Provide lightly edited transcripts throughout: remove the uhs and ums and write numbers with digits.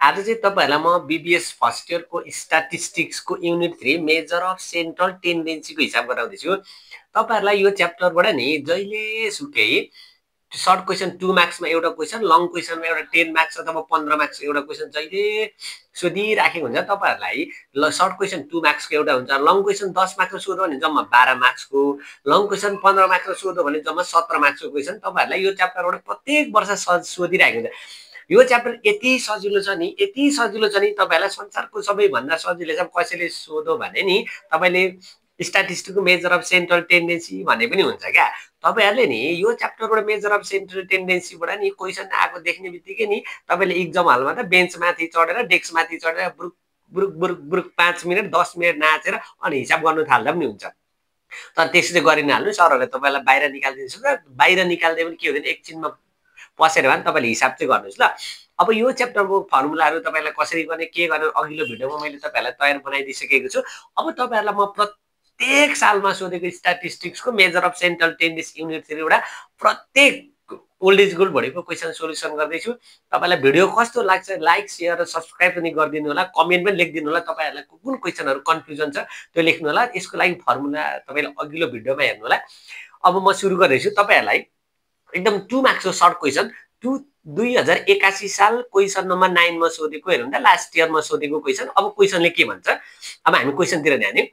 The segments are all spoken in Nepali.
आज चाहिँ तपाईहरुलाई म बीबीएस फर्स्ट इयरको स्ट्याटिस्टिक्सको युनिट 3 मेजर अफ सेन्ट्रल टेन्डेन्सीको हिसाब गराउँदैछु। तपाईहरुलाई यो च्याप्टरबाट नि जहिले सुकै सर्ट क्वेशन 2 मार्क्समा एउटा क्वेशन, लङ क्वेशनमा एउटा 10 मार्क्स अथवा 15 मार्क्स एउटा क्वेशन जहिले सोधिराखेको हुन्छ तपाईहरुलाई। ल सर्ट क्वेशन 2 मार्क्सको एउटा हुन्छ, लङ क्वेशन 10 मार्क्सको सोध्यो भने जम्मा 12 मार्क्सको, लङ क्वेशन 15 मार्क्सको सोध्यो भने जम्मा 17 मार्क्सको क्वेशन तपाईहरुलाई यो च्याप्टरबाट प्रत्येक वर्ष सोधिराखेको हुन्छ। यो च्याप्टर यति सजिलो छ नि, यति सजिलो छ नि, तपाईहरुलाई संसारको सबैभन्दा सजिलो छ। कसैले सोध्यो भने नि तपाईले स्ट्याटिस्टिक्सको मेजर अफ सेन्ट्रल टेन्डेन्सी भन्ने पनि हुन्छ क्या। तपाईहरुले नि यो च्याप्टरबाट मेजर अफ सेन्ट्रल टेन्डेन्सीबाट नि क्वेशन आएको देख्ने बित्तिकै नि तपाईले एक्जाम हलमा त बेन्च माथि चढेर डेस्क माथि चढेर बुरुक बुरुक बुरुक बुरुक 5 मिनेट 10 मिनेट नाचेर अनि हिसाब गर्नु थाल्दा पनि हुन्छ। तर त्यसरी गरिन हाल्नु, सरहरूले तपाईलाई बाहिर निकाल्दिन्छ। बाहिर निकाल्दै पनि के हुँदैन, एकछिनमा पसेर भए तपाईले हिसाब चाहिँ गर्नुस् ल। अब यो च्याप्टरको फर्मुलाहरु तपाईलाई कसरी गर्ने के गर्ने अघिल्लो भिडियोमा मैले तपाईलाई तयार बनाइदिसकेको छु। अब तपाईहरुलाई म प्रत्येक सालमा सोधेको स्ट्याटिस्टिक्सको measure of central tendency unit 3 बाट प्रत्येक ओल्ड इज गोल्ड भडिको क्वेशन सोल्युसन गर्दैछु। तपाईलाई भिडियो कस्तो लाग्छ लाइक शेयर र सब्स्क्राइब पनि गरिदिनु होला, कमेन्ट पनि लेखिदिनु होला। तपाईहरुलाई कुन क्वेशनहरु कन्फ्युजन छ त्यो लेख्नु होला। यसको लागि फर्मुला तपाईले अघिल्लो भिडियोमा हेर्नु होला। अब म सुरु गर्दैछु। तपाईहरुलाई एकदम 2 मार्क्सको सर्ट क्वेशन 2081 साल क्वेशन नम्बर 9 मा सोधेको हेर्नु त, लास्ट इयरमा सोधेको क्वेशन। अब क्वेशनले के भन्छ, अब हामी क्वेशनतिर ध्यान दिउँ।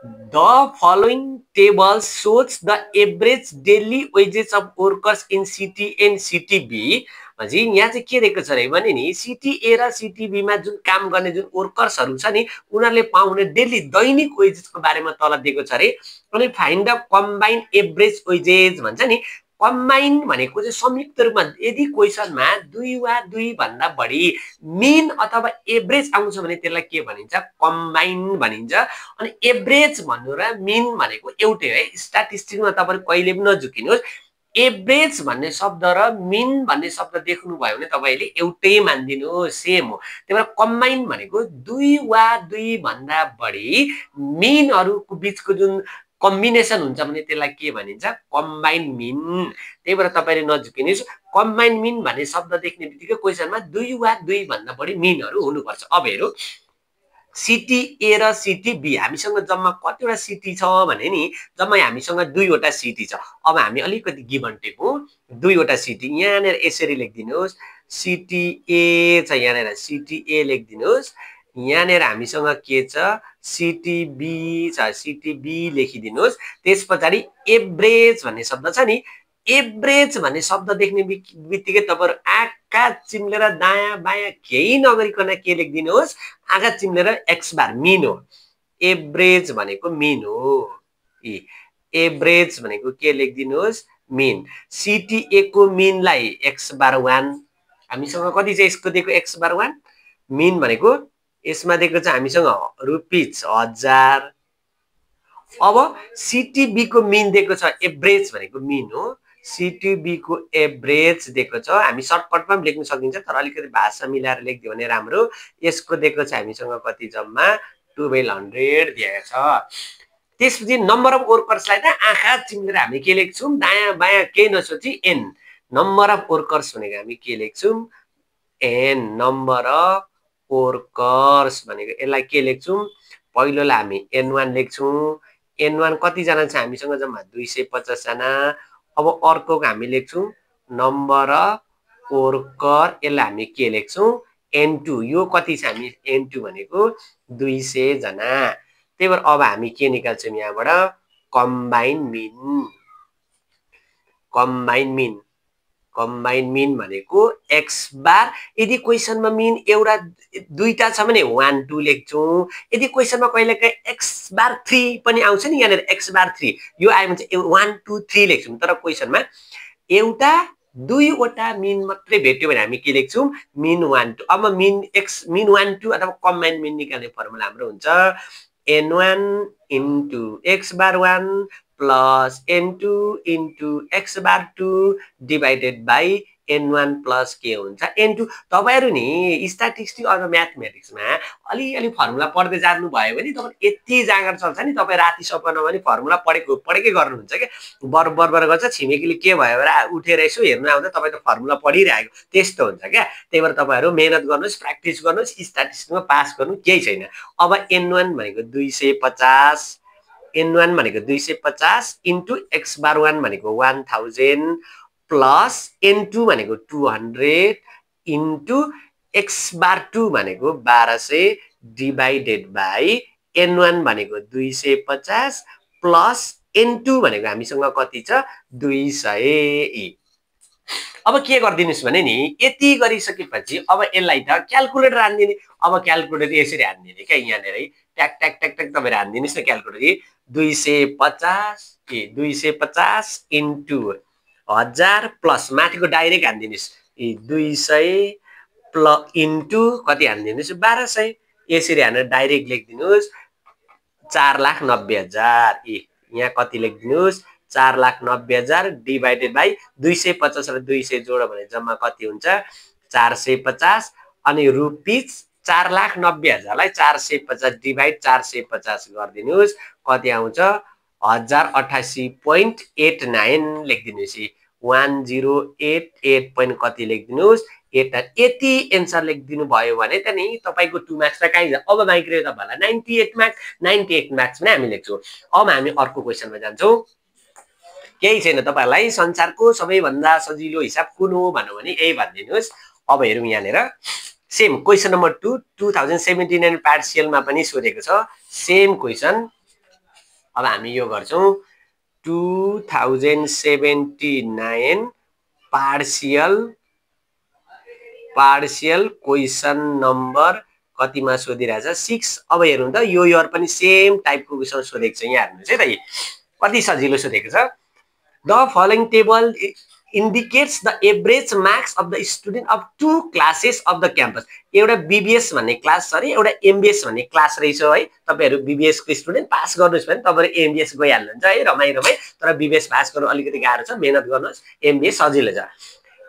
The following table shows the average daily wages of workers in CTA and CTB। भन्छ यहाँ चाहिँ के दिएको छ रे भने नि CTA र CTB मा जुन काम गर्ने जुन वर्कर्सहरु छ नि उनीहरुले पाउने डेली दैनिक वेजेसको बारेमा तल दिएको छ रे। अनि find the combined average wages भन्छ नि। कम्बाइन भनेको चाहिँ संयुक्त रूपमा यदि क्वेशनमा 2 वा 2 भन्दा बढी मीन अथवा एभरेज आउँछ भने त्यसलाई के भनिन्छ, कम्बाइन भनिन्छ। अनि एभरेज भन्नु र मीन भनेको एउटै है। स्ट्याटिस्टिक्समा तपाईहरु कहिले पनि नझुकिनुहोस्। एभरेज भन्ने शब्द र मीन भन्ने शब्द देख्नु भयो भने तपाईले एउटै मान्दिनु, सेम हो। त्यही भएर कम्बाइन भनेको 2 वा 2 भन्दा बढी मीनहरुको बीचको जुन कम्बिनेसन हुन्छ भने त्यसलाई के भनिन्छ, कम्बाइन मीन। त्यही भएर तपाईले नझुकिनुहोस्। कम्बाइन मीन भन्ने शब्द देख्ने बित्तिकै क्वेशनमा 2 वा 2 भन्दा बढी मीनहरु हुनुपर्छ। अब हेरौँ CTA र CTB हामीसँग जम्मा कतिवटा सिटी छ भने नि जम्मा हामीसँग 2 वटा सिटी छ। अब हामी अलिकति गिभ एन्ड टेक हो, 2 वटा सिटी यहाँनेर यसरी लेखिदिनुहोस्। CTA छ यहाँनेर, CTA लेखिदिनुहोस्। यहाँनेर हामीसँग के छ, CTB छ, CTB लेखिदिनुहोस्। त्यसपछि एभरेज भन्ने शब्द छ नि, एभरेज भन्ने शब्द देख्ने बित्तिकै तपाईहरु आँखा चिम्लेर दायाँ बायाँ केही नगरिकन के लेखिदिनुहोस्, आँखा चिम्लेर एक्स बार मीन हो। एभरेज भनेको मीन हो। एभरेज भनेको के लेखिदिनुहोस्, मीन। CTA को मीनलाई एक्स बार 1, हामीसँग कति छ यसको दिएको एक्स बार 1, मीन भनेको यसमा दिएको छ हामीसँग रुपीज 1000। अब CTB को मीन दिएको छ, एभरेज भनेको मीन हो। CTB को एभरेज दिएको छ, हामी सर्टकटमा पनि लेख्न सकिन्छ तर अलिकति भाषा मिलाएर लेख्दियो भने राम्रो। यसको दिएको छ हामीसँग कति, जम्मा 1200 दिएको छ। त्यसपछि नम्बर अफ वर्कर्सलाई त आँखा चिम्लेर हामी के लेख्छौं, दायाँ बायाँ केही नसोची n। नम्बर अफ वर्कर्स भनेको हामी के लेख्छौं, n। नम्बर अफ वर्कर्स भनेको यसलाई के लेख्छौं, पहिलोलाई हामी n1 लेख्छौं। n1 कति जना छ हामीसँग, जम्मा 250 जना। अब अर्को हामी लेख्छौं नम्बर अफ वर्कर, यसलाई हामी के लेख्छौं, n2। यो कति छ हामी, n2 भनेको 200 जना। त्यही भएर अब हामी के निकाल्छौं यहाँबाट, कम्बाइन मीन। कम्बाइन मीन, कम्बाइन मीन भनेको एक्स बार। यदि क्वेशनमा मीन एउटा दुईटा छ भने 1 2 लेख्छौं। यदि क्वेशनमा कहिलेकाहीँ एक्स बार 3 पनि आउँछ नि, यहाँनेर एक्स बार 3 यो आयो भने चाहिँ 1 2 3 लेख्छौं। तर क्वेशनमा एउटा 2 वटा मीन मात्रै भेट्यो भने हामी के लेख्छौं, मीन 1 2। अब मीन एक्स मीन 1 2 अथवा कम्बाइन मीन निकाल्ने फर्मुला हाम्रो हुन्छ n1 into x bar 1 plus n2 into x bar 2 divided by n1 plus के हुन्छ n2। तपाईहरु नि स्ट्याटिस्टिक्स अथवा म्याथमेटिक्समा अलिअलि फर्मुला पढ्दै जानु भयो भने तपाईँ यति जाँगर चल्छ नि, तपाईँ राति सपना पनि फर्मुला पढेकै गर्नुहुन्छ के। बरबर गर्छ, छिमेकीले के भयो भने उठेर यसो हेर्नु आउँदा तपाईँ त फर्मुला पढिरहेको त्यस्तो हुन्छ क्या। त्यही भएर तपाईँहरू मेहनत गर्नुहोस्, प्र्याक्टिस गर्नुहोस्, स्ट्याटिस्टिक्समा पास गर्नु केही छैन। अब n1 भनेको 250, n1 भनेको 250 इन्टु x बार 1 भनेको 1000 प्लस n2 भनेको 200 इन्टु x बार 2 भनेको 1200 डिभाइडेड बाई n1 भनेको 250 प्लस n2 भनेको हामीसँग कति छ 200। अब के गरिदिनुस् भने नि यति गरिसकेपछि अब यसलाई त क्याल्कुलेटर हान्दिने। अब क्याल्कुलेटर यसरी हान्दिने क्या, यहाँनिर है ट्याक ट्याक ट्याक ट्याक तपाईहरु हान्दिनुस् न क्याल्कुलेटर। 250 इन्टु 1000 प्लस माथिको डाइरेक्ट हान्दिनुस् 200 प्लस इन्टु कति हान्दिनुस् 1200। यसरी हानेर डाइरेक्ट लेखिदिनुस् 4,90,000। यहाँ कति लेखिदिनुस् 4,90,000 डिभाइडेड बाई 250 र 200 जोड्यो भने जम्मा कति हुन्छ 450। अनि रुपिस 4,90,000 लाई 450 डिभाइड 450 गरिदिनुस् कति आउँछ 1088.89 लेखिदिनुस्। 1088 point कति लेखिदिनुस् 89। यति एन्सर लेखिदिनु भयो भने त नि तपाईको 2 मार्क्स र कहीँ अब बाँकी रह्यो तपाईहरुलाई 98 मार्क्स। 98 मार्क्स पनि हामी लेख्छौं। अब हामी अर्को क्वेशनमा जान्छौं। केही छैन, तपाईहरुलाई संसारको सबैभन्दा सजिलो हिसाब कुन हो भन्नु भने यही भनिदिनुस्। अब हेरौं यहाँनेर सेम क्वेशन नम्बर 2 2079 पार्शियलमा पनि सोधेको छ सेम क्वेशन। अब हामी यो गर्छौं 2079 पार्शियल क्वेशन नम्बर कतिमा सोधिरहेछ 6। अब हेरौं त यो इयर पनि सेम टाइपको क्वेशन सोधेको छ। यहाँ हेर्नुस् है त कति सजिलो सोधेको छ। The following table indicates the average marks of the student of 2 classes of the campus। एउटा बीबीएस भन्ने क्लास छ रे, एउटा एमबीएस भन्ने क्लास रहेछ है। तपाईहरु बीबीएस को स्टुडेन्ट पास गर्नुस् भने तपाईहरु एमबीएस गइहाल्नुहुन्छ है, रमाई तर बीबीएस पास गर्नु अलिकति गाह्रो छ, मेहनत गर्नुस्, एमबीएस सजिलो छ।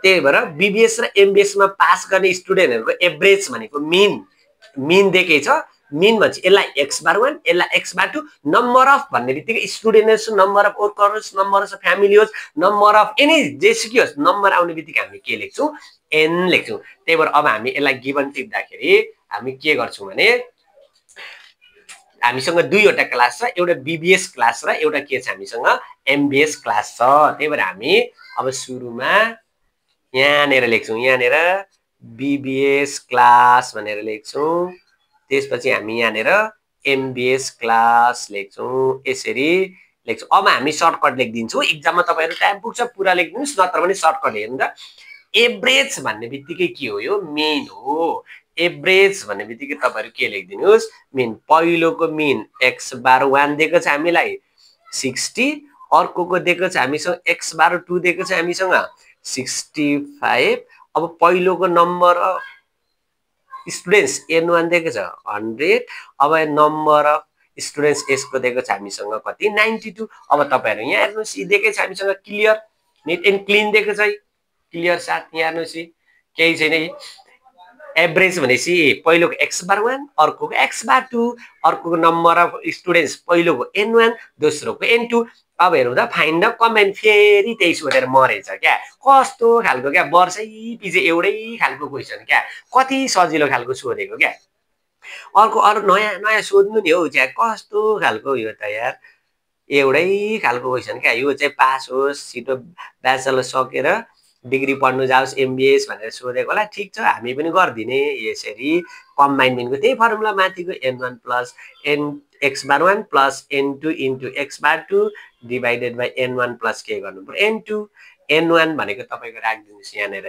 त्यही भएर बीबीएस र एमबीएस मा पास गर्ने स्टुडेन्टहरुको एभरेज भनेको मिन देकै छ। मिन भन्छ यसलाई x बार 1 यसलाई x बार 2। नम्बर अफ भन्ने बित्तिकै students number of workers number of family होस् नम्बर अफ एनी जेसुकै होस् नम्बर आउने बित्तिकै हामी के लेख्छौं n लेख्छौं। त्यही भएर अब हामी यसलाई गिवन टिप्दाखेरि हामी के गर्छौं भने हामीसँग दुईवटा क्लास छ, एउटा बीबीएस क्लास र एउटा के छ हामीसँग एमबीएस क्लास छ। त्यही भएर हामी अब सुरुमा यहाँनेर लेख्छौं, यहाँनेर बीबीएस क्लास भनेर लेख्छौं। त्यसपछि हामी यहाँनेर एमबीएस क्लास लेख्छौं, यसरी लेख्छौं। अब हामी सर्टकट लेखिदिन्छौं। एक्जाममा तपाईहरु टाइम पुग्छ पुरा लेखिदिनुस्, नत्र भने सर्टकट हेर्नु त। एभरेज भन्ने बित्तिकै के हो यो मेन हो। एभरेज भन्ने बित्तिकै तपाईहरु के लेखिदिनुस् मेन। पहिलोको मेन x बार 1 दिएको छ हामीलाई 60, अर्कोको दिएको छ हामीसँग x बार 2 दिएको छ हामीसँग 65। अब पहिलोको नम्बर अफ स्टुडेन्ट्स n1 दिएको छ 100। अब नम्बर अफ स्टुडेन्ट्स यसको दिएको छ हामीसँग कति 92। अब तपाईहरु यहाँ हेर्नुस् दिएकै छ हामीसँग क्लियर नीट एन्ड क्लीन दिएको छ क्लियर साथ। यहाँ हेर्नुस् केही छैन। एभरेज भनेपछि पहिलोको x बार 1 अर्कोको x बार 2 अर्कोको नम्बर अफ स्टुडेन्ट्स पहिलोको n1 दोस्रोको n2। अब हेरौँ त फाइन्ड द कम्बाइन। फेरि त्यही सोधेर मरेछ क्या। कस्तो खालको क्या, वर्षै पछि एउटै खालको क्वेशन क्या, कति सजिलो खालको सोधेको क्या। अर्को अरु नयाँ सोध्नु नि हौ क्या, कस्तो खालको यो त यार, एउटै खालको क्वेशन क्या। यो चाहिँ पास होस् छिटो ब्याचलर सकेर डिग्री पढ्नु जाओस् एमबीएस भनेर सोधेको होला। ठीक छ, हामी पनि गर्दिने यसरी कम्बाइन मिनको त्यही फर्मुला माथिको n1 plus x bar 1 plus n2 into x bar 2 divided by n1 plus के गर्नु पर्यो n2। n1 भनेको तपाईको राखिदिनुस् यहाँनेर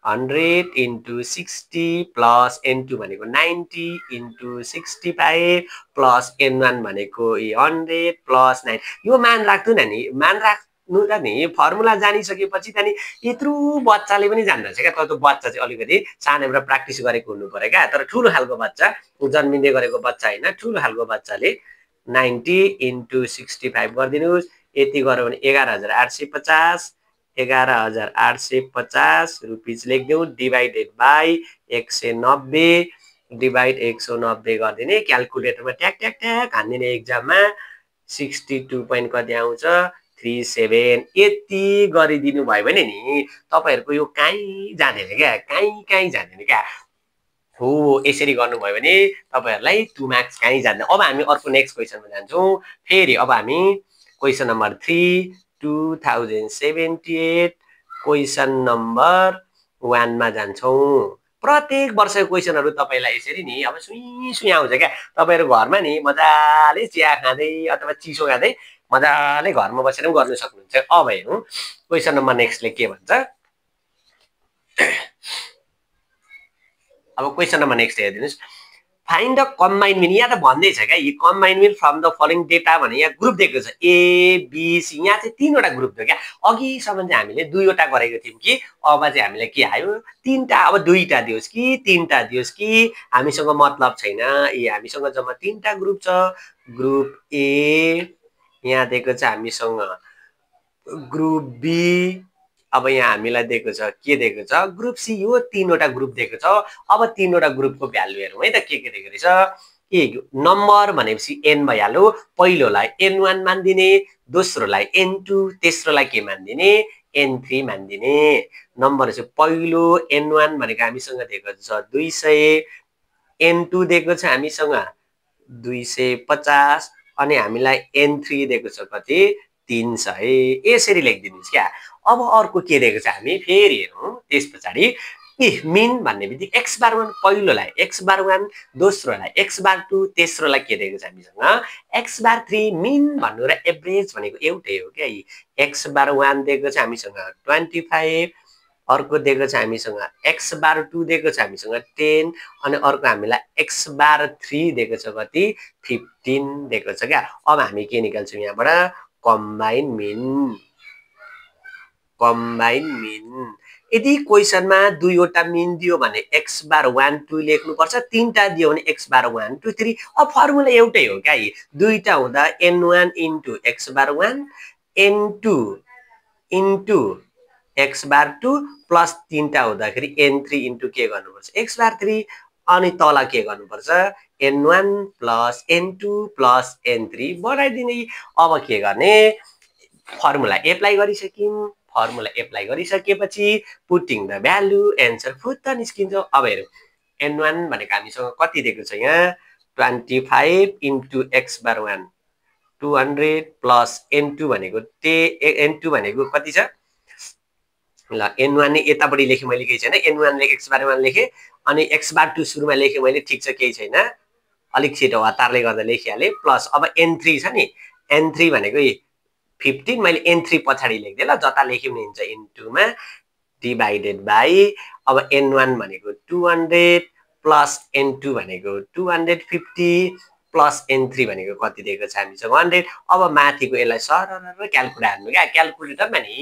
100 इन्टु 60 प्लस n2 भनेको 90 इन्टु 65 प्लस n1 भनेको 100 प्लस 9। यो मान राख्नु न नि, मान राख्नु त नि फर्मुला जानिसकेपछि त नि यत्रो बच्चाले पनि जान्दछ क्या। त्यो बच्चा चाहिँ अलिकति सानैबाट प्र्याक्टिस गरेको हुनु पर्यो क्या। तर ठुलो खालको बच्चा जन्मिँदै गरेको बच्चा हैन, ठुलो खालको बच्चाले 90 इन्टु 65 गरिदिनुस्। यति गर्यो भने 11,850 11,850 रुपिस लेख्दिउँ डिभाइडेड बाई 190 डिभाइड 190 गरिदिने क्यालकुलेटरमा ट्याक ट्याक ट्याक हान्दिने एक्जाममा 62 पोइन्ट कति आउँछ 37 यति गरिदिनु भयो भने नि तपाईहरुको यो कहीँ जाँदैन क्या कहीँ जाँदैन क्या हो यसरी गर्नुभयो भने तपाईहरुलाई 2 मार्क्स कहीँ जाँदैन अब हामी अर्को नेक्स्ट क्वेशनमा जान्छौं फेरि अब हामी क्वेशन नम्बर 3 2078 क्वेशन नम्बर 1 मा जान्छौं प्रत्येक वर्षको क्वेशनहरु तपाईलाई यसरी नि अब सुई सुई आउँछ क्या तपाईहरु घरमा नि मजाले चिया खाँदै अथवा चिसो खाँदै मजाले घरमा बसेर पनि गर्न सक्नुहुन्छ अब हेरौं क्वेशन नम्बर नेक्स्टले के भन्छ अब क्वेशन नम्बर नेक्स्ट हेर्दिनुस् फाइन्ड द कम्बाइन मिन यहाँ त भन्दै छ क्या यो combine mean from the following data भने यहाँ ग्रुप दिएको छ ए बी सी यहाँ चाहिँ तीनवटा ग्रुप थियो क्या अघिसम्म चाहिँ हामीले दुईवटा गरेको थियौं कि अब चाहिँ हामीलाई के आयो तीनटा अब दुईटा दियोस् कि तीनटा दियोस् कि हामीसँग मतलब छैन ए हामीसँग जम्मा तीनटा ग्रुप छ ग्रुप ए यहाँ दिएको छ हामीसँग ग्रुप बी अब यहाँ हामीलाई दिएको छ के दिएको छ ग्रुप सी यो तीनवटा ग्रुप दिएको छ अब तीनवटा ग्रुपको भ्यालु हेरौँ है त के दिएको रहेछ ए नम्बर भनेपछि n भइहाल्यो पहिलोलाई n1 मान्दिने दोस्रोलाई n2 तेस्रोलाई के मान्दिने n3 मान्दिने नम्बर चाहिँ पहिलो n1 भनेको हामीसँग दिएको छ 200 n2 दिएको छ हामीसँग 250 अनि हामीलाई n3 दिएको छ कति 300 यसरी लेखिदिनुस् क्या अब अर्को के दिएको छ हामी फेरि हेरौं त्यसपछि ए मिन भन्ने बित्तिकै x बार 1 पहिलोलाई x बार 1 दोस्रोलाई x बार 2 तेस्रोलाई के दिएको छ हामीसँग x बार 3 मिन भन्नु र एभरेज भनेको एउटै हो क्या x बार 1 दिएको छ हामीसँग 25 अर्को दिएको छ हामीसँग x बार 2 दिएको छ हामीसँग 10 अनि अर्को हामीलाई x बार 3 दिएको छ कति 15 दिएको छ क्या अब हामी के निकाल्छौं यहाँबाट कम्बाइन मिन यदि क्वेशनमा दुईवटा मिन दियो भने x बार 1 2 लेख्नु पर्छ तीनटा दियो भने x बार 1 2 3 अब फर्मुला एउटै हो क्या दुईटा हुँदा n1 * x बार 1 n2 * x बार 2 प्लस तीनटा हुँदाखेरि n3 * के गर्नुपर्छ x बार 3 अनि तल के गर्नुपर्छ n1 + n2 + n3 बनाइदिने अब के गर्ने फर्मुला एप्लाई गरिसकेपछि पुटिङ द भ्यालु एन्सर फुत्त निस्किन्छ अब हेरौं n1 भनेको हामीसँग कति दिएको छ यहाँ 25 * x बार 1 200 प्लस n2 भनेको कति छ ल n1 ने यतापटि लेखे मैले केही छैन n1 ले x बार 1 लेखे अनि x बार 2 सुरुमा लेखे मैले ठीक छ केही छैन अलिक छिटो हतारले गर्दा लेखिहाले प्लस अब n3 छ नि n3 भनेको 15 मैले n3 पछाडी लेख्दै ल जता लेख्यो नि हुन्छ n2 मा डिवाइडेड बाइ अब n1 भनेको 200 प्लस n2 भनेको 250 प्लस n3 भनेको कति दिएको छ हामीसँग 100 अब माथिको यसलाई सरर क्याल्कुलेटर हान्नु क्या क्याल्कुलेटरमा नि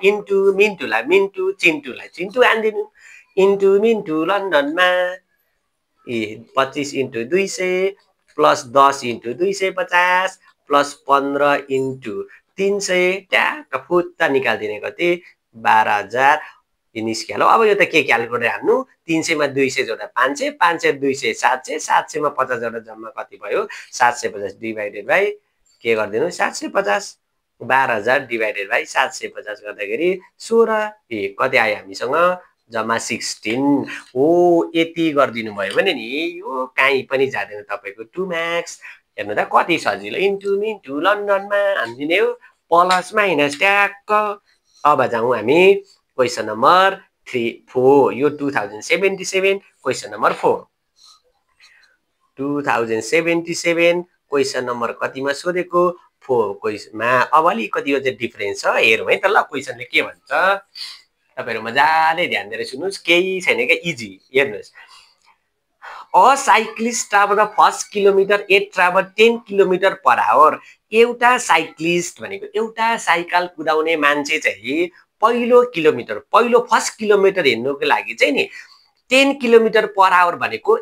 इन्टु मिन्टुलाई मिन्टु चिन्टुलाई चिन्टु हान्दिनु इन्टु मिन्टु लन्डनमा 25 * 200 प्लस 10 * 250 प्लस 15 * 300 ट्याक्क फुत्ता निकाल्दिने कति 12000 निस्क्यालो अब यो त के क्याल्कुलेटर हान्नु 300 मा 200 जोड्दा 500 500 200 700 700 मा 50 जोड्दा जम्मा कति भयो 750 डिवाइडेड बाइ के गर्दिनु 750 12000 डिवाइडेड बाइ 750 गर्दाखेरि 16 कति आयो हामीसँग जम्मा 16 हो यति गर्दिनु भयो भने नि यो काई पनि जादैन तपाईको 2 मार्क्स हेर्नु त कति सजिलो इन्टु मिन्टु लन्डनमा हान्दिने हो प्लस माइनस ट्याक्क अब जाउँ हामी क्वेशन नम्बर 4 यो 2077 क्वेशन नम्बर 4 2077 क्वेशन नम्बर कतिमा सोधेको 4 क्वेशनमा अब अलिकति यो चाहिँ डिफरेन्स छ हेरौँ है त ल क्वेशनले के भन्छ तपाईहरु मजाले ध्यान दिएर सुन्नुस् केही छैन के इजी हेर्नुस् a cyclist travel the first kilometer at travel 10 kilometre per hour एउटा साइक्लिस्ट भनेको एउटा साइकल कुदाउने मान्छे चाहिँ पहिलो फर्स्ट किलोमिटर हिँड्नुको लागि चाहिँ नि 10 किलोमिटर पर आवर भनेको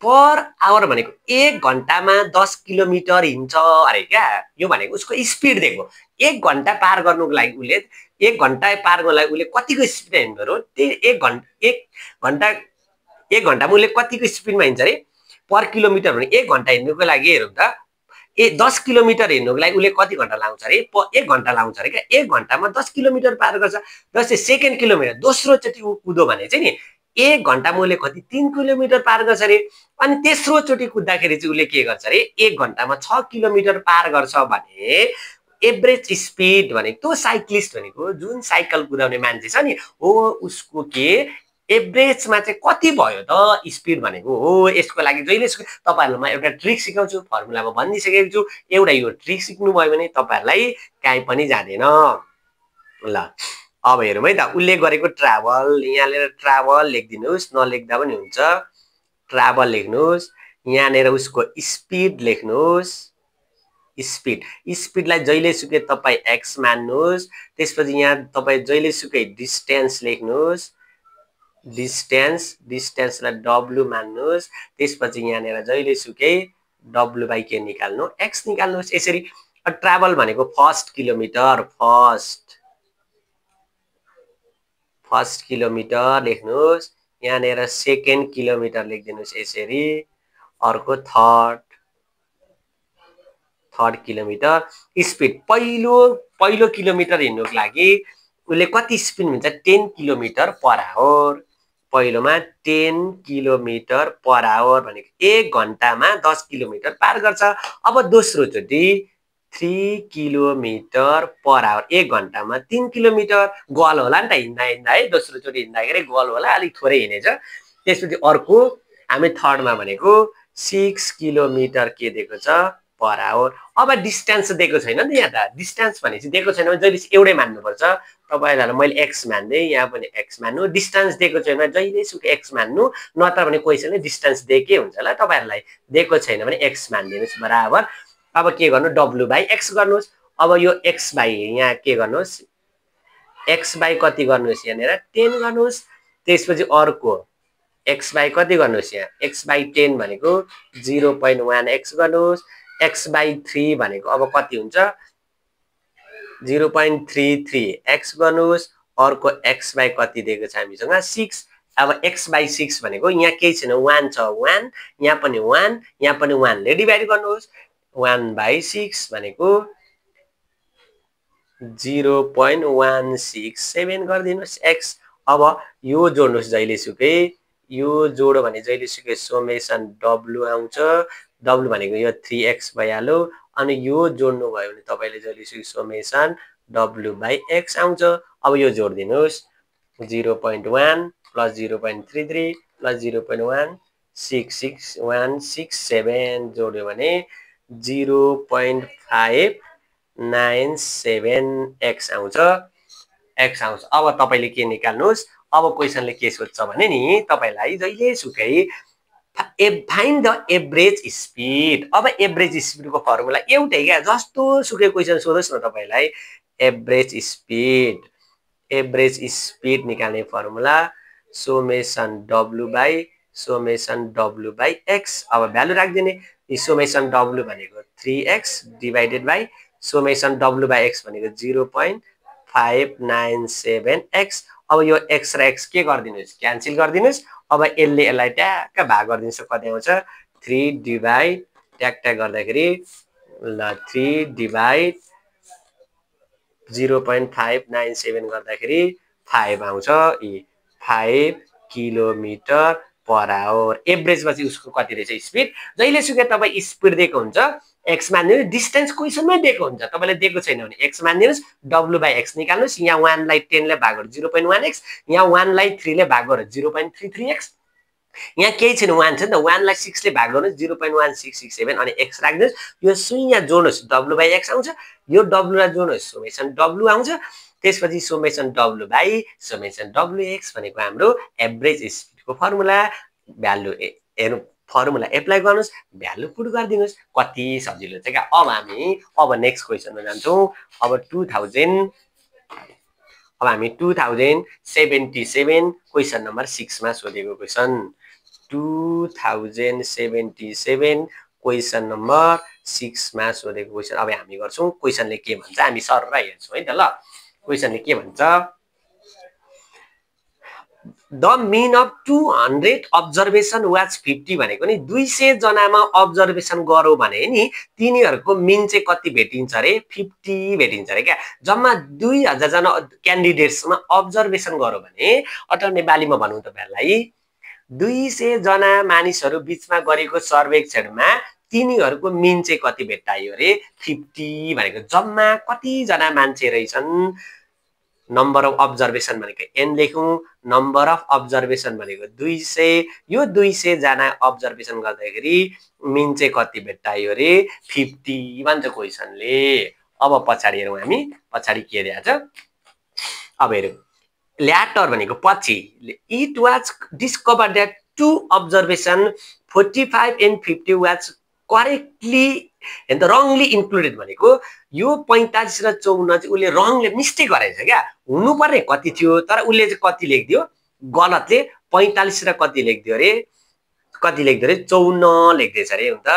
1 घण्टामा 10 किलोमिटर हिँड्छ अरे क्या यो भनेको उसको स्पिड दिएको 1 घण्टा पार गर्नुको लागि उले 1 घण्टा पार गर्नलाई उसले कतिको स्पिडमा हिँड्नु पर्यो त्यही 1 घण्टामा उसले कतिको स्पिडमा हिँड्छ अरे पर किलोमिटर भने 1 घण्टा हिँड्नुको लागि हेरौँ त 10 किलोमिटर हिँड्नुको लागि उसले कति घण्टा लाउँछ अरे 1 घण्टा लाउँछ अरे क्या 1 घण्टामा 10 किलोमिटर पार गर्छ जस्तै सेकेन्ड किलोमिटर दोस्रोचोटि कुदो भने चाहिँ नि 1 घण्टामा उसले कति 3 किलोमिटर पार गर्छ अरे अनि तेस्रोचोटि कुद्दाखेरि चाहिँ उसले के गर्छ अरे 1 घण्टामा 6 किलोमिटर पार गर्छ भने एभरेज स्पिड भनेको त्यो साइक्लिस्ट भनेको जुन साइकल कुदाउने मान्छे छ नि हो उसको के एभरेजमा चाहिँ कति भयो त स्पिड भनेको हो यसको लागि जहिले तपाईहरुलाई म एउटा ट्रिक सिकाउँछु फर्मुलामा भनिसकेको छु एउटा यो ट्रिक सिक्नु भयो भने तपाईहरुलाई काहीँ पनि जाँदैन ल अब हेरौँ है त उल्लेख गरेको ट्राभल यहाँनिर ट्राभल लेखिदिनुस् नलेख्दा पनि हुन्छ ट्राभल लेख्नुस् यहाँनिर उसको स्पिड लेख्नुस् स्पिडलाई जहिले सुकै तपाई x मान्नुस् त्यसपछि यहाँ तपाई जहिले सुकै डिस्टेन्स लेख्नुस् डिस्टेन्सलाई w मान्नुस् त्यसपछि यहाँनिर जहिले सुकै w बाइ के निकाल्नु x निकाल्नुस् यसरी ट्राभल भनेको फर्स्ट किलोमिटर फर्स्ट किलोमिटर लेख्नुस् यहाँनिर सेकेन्ड किलोमिटर लेखिदिनुस् यसरी अर्को थर्ड किलोमिटर स्पिड पहिलो किलोमिटर हिँड्नुको लागि उसले कति स्पिड हुन्छ 10 किलोमिटर पर आवर पहिलोमा 10 किलोमिटर पर आवर भनेको 1 घण्टामा 10 किलोमिटर पार गर्छ अब दोस्रो चोटि 3 किलोमिटर पर आवर 1 घण्टामा 3 किलोमिटर गल होला नि त हिँड्दा है दोस्रो चोटि हिँड्दाखेरि गल होला अलिक थोरै हिँडेछ त्यसपछि अर्को हामी थर्डमा भनेको 6 किलोमिटर के दिएको छ पर आवर अब डिस्टेन्स दिएको छैन नि यहाँ त डिस्टेन्स भनेपछि दिएको छैन भने जहिले एउटै मान्नुपर्छ तपाईहरुलाई मैले x मान्दै यहाँ पनि x मान्नु डिस्टेन्स दिएको छैन जहिले सुकै x मान्नु नत्र भने क्वेशनले डिस्टेन्स दिएकै हुन्छ ल तपाईहरुलाई दिएको छैन भने x मान्दिनुस् बराबर अब के गर्नु w बाइ x गर्नुस् अब यो x बाइ यहाँ के गर्नुस् x बाइ कति गर्नुस् यहाँनिर 10 गर्नुस् त्यसपछि अर्को x बाइ कति गर्नुस् यहाँ x बाइ 10 भनेको 0.1x गर्नुस् x बाइ 3 भनेको अब कति हुन्छ 0.33x गर्नुस् अर्को x बाइ कति दिएको छ हामीसँग 6 अब x बाइ 6 भनेको यहाँ केही छैन 1 छ 1 यहाँ पनि 1 यहाँ पनि 1 ले डिभाइड गर्नुस् 1 बाइ 6 भनेको 0.167 गरिदिनुस् x अब यो जोड्नुस् जहिले सुकै यो जोड्यो भने जहिले सुकै समेसन w आउँछ w भनेको यो 3x भइहाल्यो अनि यो जोड्नु भयो भने तपाईले जहिले सुकै समेसन w बाइ x आउँछ अब यो जोड्दिनुस् 0.1 प्लस 0.33 प्लस 0.166167 जोड्यो भने 0.597x आउँछ अब तपाईले के निकाल्नुस् अब क्वेशनले के सोध्छ भने नि तपाईलाई जहिले सुकै फाइन्ड द एभरेज स्पिड अब एभरेज स्पिडको फर्मुला एउटै क्या जस्तो सुकै क्वेशन सोधोस् न तपाईलाई एभरेज स्पिड निकाल्ने formula summation w by x अब भ्यालु राख्दिने समेसन w भनेको 3x divided by summation w by x भनेको 0.597x अब यो x र x के गर्दिनुस् क्यान्सल गर्दिनुस् अब यसले यसलाई ट्याक्क भाग गरिदिन्छ कति आउँछ 3 डिवाइड ट्याक्क गर्दाखेरि ल 3 डिवाइड 0.597 गर्दाखेरि 5 आउँछ 5 किलोमिटर पर आवर एभरेज पछि उसको कति रहेछ स्पिड जहिले सुकै तपाई स्पिड दिएको हुन्छ x मान्दिनु डिस्टेन्स क्वेशनमै दिएको हुन्छ तपाईले दिएको छैन भने x मान्दिनुस् w बाइ x निकाल्नुस् यहाँ 1 लाई 10 ले भाग गरे 0.1x यहाँ 1 लाई 3 ले भाग गरे 0.33x यहाँ केही छैन 1 छ नि त 1 लाई 6 ले भाग गर्नुस् 0.1667 अनि x राख्नुस् यो सुई यहाँ जोड्नुस् w बाइ x आउँछ यो w लाई जोड्नुस् समेसन w आउँछ त्यसपछि summation w by summation wx भनेको हाम्रो एभरेज स्पिडको फर्मुला भ्यालु हेर्नु फर्मुला एप्लाई गर्नुस् भ्यालु पुट गरिदिनुस् कति सजिलो छ क्या अब हामी नेक्स्ट क्वेशनमा जान्छौं अब हामी 2077 क्वेशन नम्बर 6 मा सोधेको क्वेशन 2077 क्वेशन नम्बर 6 मा सोधेको क्वेशन अब हामी गर्छौं क्वेशनले के भन्छ हामी सरर हेर्छौं है त ल क्वेसनले के भन्छ the mean of 200 observation was 50 भनेको नि 200 जनामा अब्जर्भेसन गरौँ भने नि तिनीहरूको मिन चाहिँ कति भेटिन्छ अरे 50 भेटिन्छ अरे क्या जम्मा 2000 जना क्यान्डिडेट्समा अब्जर्भेसन गरौँ भने अटाउने बालीमा भनौँ तपाईहरुलाई 200 जना मानिसहरू बीचमा गरेको सर्वेक्षणमा तिनीहरूको मिन चाहिँ कति भेट्टायो अरे 50 भनेको जम्मा कति जना मान्छे रहेछन् नम्बर अफ अब्जर्भेसन भनेको n लेखौं नम्बर अफ अब्जर्भेसन भनेको 200 यो 200 जना अब्जर्भेसन गर्दाखेरि मिन चाहिँ कति भेट्टायो रे 50 भन्छ क्वेशनले अब पछाडी हेरौं हामी पछाडी के दिएको छ अब हेरौं ल्याटर भनेको पछि it was discovered that two observation 45 and 50 was correctly and wrongly included भनेको यो 45 र 54 चाहिँ उले रङले मिस्टेक गरेछ क्या हुनु पर्ने कति थियो तर उले चाहिँ कति लेखिदियो गलतले 45 र कति लेखिदियो रे 54 लेख्दैछ रे हुन्छ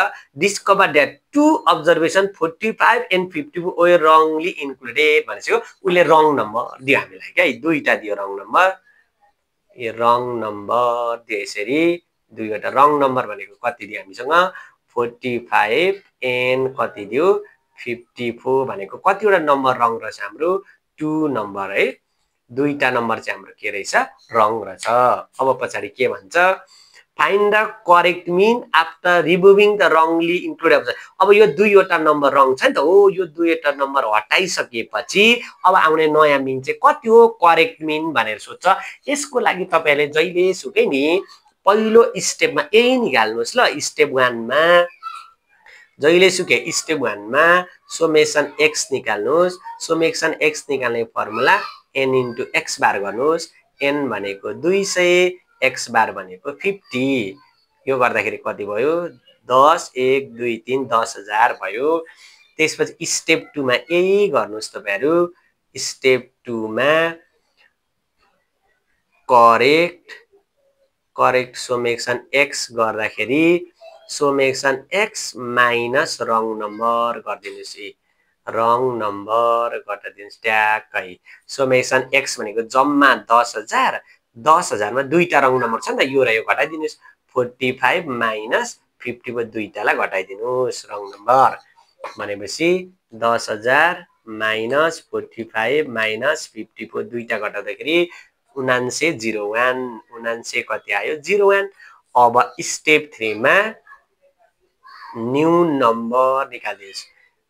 discover that two observation 45 and 50 we wrongly included भनेको उले रङ नम्बर दियो हामीलाई के दुईटा दियो रङ नम्बर यो रङ नम्बर दियो यसरी दुईवटा रङ नम्बर भनेको कति दियो हामीसँग 45 and कति दियो 54 भनेको कतिवटा नम्बर रङ रहेछ हाम्रो 2 नम्बर है दुईटा नम्बर चाहिँ हाम्रो के रहेछ रङ रहेछ अब पछाडी के भन्छ find the correct mean after removing the wrongly included अब यो दुईवटा नम्बर रङ छ नि त हो यो दुईवटा नम्बर हटाइसकेपछि अब आउने नयाँ मिन चाहिँ कति हो करेक्ट मिन भनेर सोध्छ यसको लागि तपाईहरुले जहिले सुकै नि पहिलो स्टेपमा यही निकाल्नुस् ल स्टेप 1 मा जहिले सुके स्टेप 1 मा समेसन x निकाल्नुस् समेसन x निकाल्ने फर्मुला n into x बार गर्नुस् n भनेको 200 x बार भनेको 50 यो गर्दाखेरि कति भयो 10 1 2 3 10000 भयो त्यसपछि स्टेप 2 मा यही गर्नुस् तपाईहरु स्टेप 2 मा करेक्ट समेसन x गर्दाखेरि समेसन x माइनस रङ नम्बर गर्दिनुस् रङ नम्बर गर्दिनुस् ट्याक्कै समेसन x भनेको जम्मा 10000 मा दुईटा रङ नम्बर छ नि त यो र यो घटाइदिनुस् 45 माइनस 50 को दुईटालाई घटाइदिनुस् रङ नम्बर भनेपछि 10000 माइनस 45 माइनस 50 को दुईटा घटाउँदाखेरि 7901 कति आयो 01 अब स्टेप 3 मा न्यू नम्बर निकाल्दिनुस्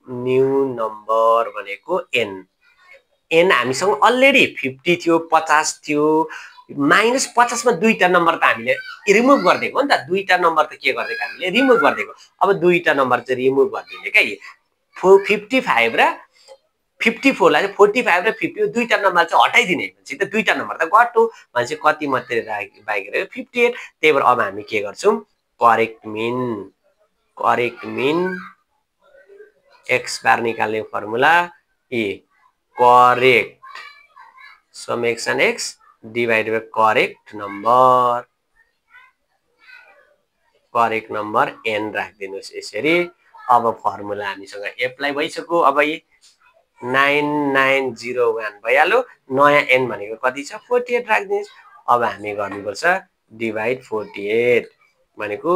न्यू नम्बर भनेको n हामीसँग अलरेडी 50 थियो 50 थियो माइनस 50 मा दुईटा नम्बर त हामीले रिमुभ गर्दिएको हो नि त दुईटा नम्बर त के गर्दिएको हामीले रिमुभ गर्दिएको अब दुईटा नम्बर चाहिँ रिमुभ गर्दिने के 55 र 54 लाई 45 र 50 दुईटा नम्बर चाहिँ हटाइदिने भनेपछि त दुईटा नम्बर त घट्यो भनेपछि कति मात्रै बाँकी रह्यो 58 त्यही भएर अब हामी के गर्छौं करेक्ट मिन x बार निकाल्ने formula correct summation x divide by correct number n राख्दिनुस् यसरी अब फर्मुला हामीसँग एप्लाई भइसक्यो अब 9901 भइहाल्यो नयाँ n भनेको कति छ 48 राख्दिनुस् अब हामी गर्नुपर्छ डिवाइड 48 भनेको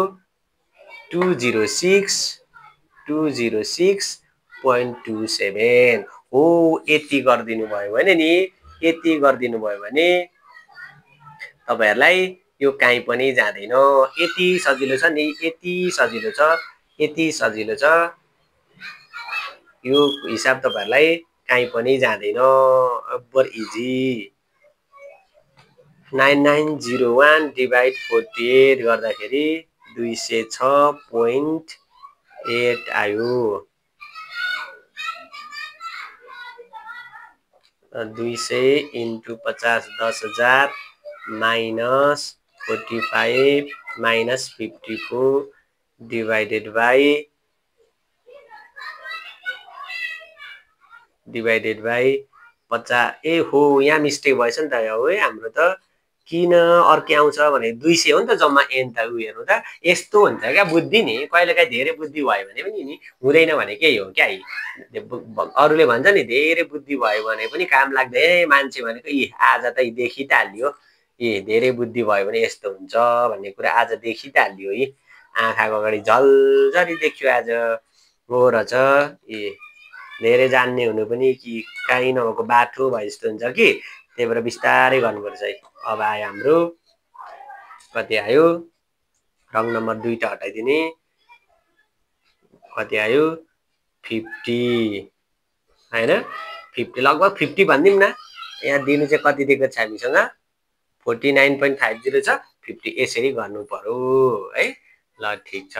206.27 हो यति गरिदिनु भयो भने तपाईहरुलाई यो काई पनि जाँदैन यति सजिलो छ नि यति सजिलो छ यो हिसाब तपाईहरुलाई काई पनि जाँदैन अब्बर इजी 9901 डिवाइड 48 गर्दाखेरि 206.8 आयो 200 into 50 10000 minus 45 minus 54 divided by 50 ए हो यहाँ मिस्टेक भएछ नि त हो है हाम्रो त किन अर्कै आउँछ भने 200 हो नि त जम्मा n त उ हेर्नु त यस्तो हुन्छ क्या बुद्धि नि कहिलेकाहीँ धेरै बुद्धि भयो भने पनि नि हुँदैन भने केही हो क्या अरूले भन्छ नि धेरै बुद्धि भयो भने पनि काम लाग्दैन मान्छे भनेको आज त देखि त हाल्यो धेरै बुद्धि भयो भने यस्तो हुन्छ भन्ने कुरा आज देखि त हाल्यो आँखाको अगाडि झल्झरी देखियो आज हो रहेछ धेरै जान्ने हुनु पनि कि काहीँ नभएको बाटो भए जस्तो हुन्छ कि त्यही भएर बिस्तारै गर्नुपर्छ है अब आयो हाम्रो कति आयो रङ नम्बर 2 टा हटाइदिने कति आयो 50 हैन 50 लगभग 50 भनिदिउँ न यहाँ दिनु चाहिँ कति दिएको छ हामीसँग 49.50 छ 50 यसरी गर्नु पर्यो है ल ठीक छ